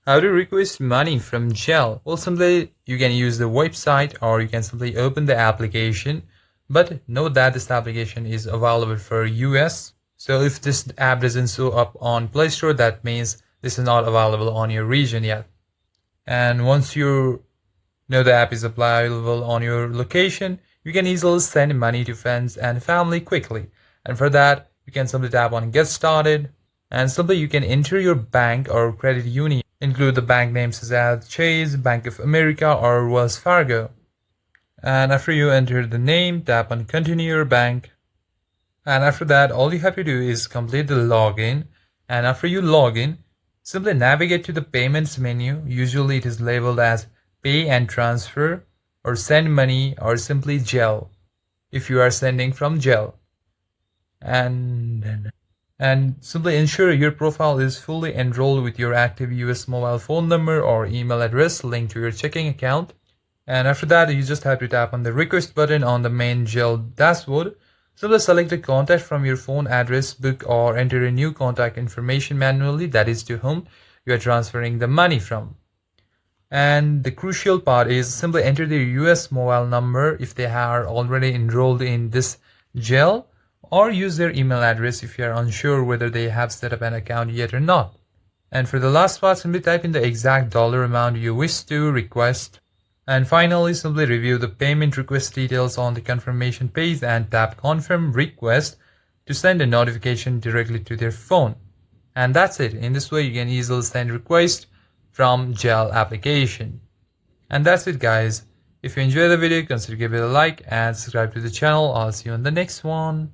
How to request money from Zelle? Well, simply you can use the website or you can simply open the application. But note that this application is available for US. So if this app doesn't show up on Play Store, that means this is not available on your region yet. And once you know the app is available on your location, you can easily send money to friends and family quickly. And for that, you can simply tap on Get Started. And simply you can enter your bank or credit union. Include the bank names such as Chase, Bank of America, or Wells Fargo. And after you enter the name, tap on Continue Your Bank. And after that, all you have to do is complete the login. And after you log in, simply navigate to the payments menu. Usually it is labeled as Pay and Transfer, or Send Money, or simply Zelle if you are sending from Zelle. And simply ensure your profile is fully enrolled with your active US mobile phone number or email address linked to your checking account. And after that, you just have to tap on the request button on the main Zelle dashboard. Simply select a contact from your phone address book or enter a new contact information manually, that is to whom you are transferring the money from. And the crucial part is simply enter their US mobile number if they are already enrolled in this Zelle, or use their email address if you are unsure whether they have set up an account yet or not. And for the last part, simply type in the exact dollar amount you wish to request. And finally, simply review the payment request details on the confirmation page and tap Confirm Request to send a notification directly to their phone. And that's it. In this way, you can easily send requests from Zelle application. And that's it, guys. If you enjoyed the video, consider giving it a like and subscribe to the channel. I'll see you on the next one.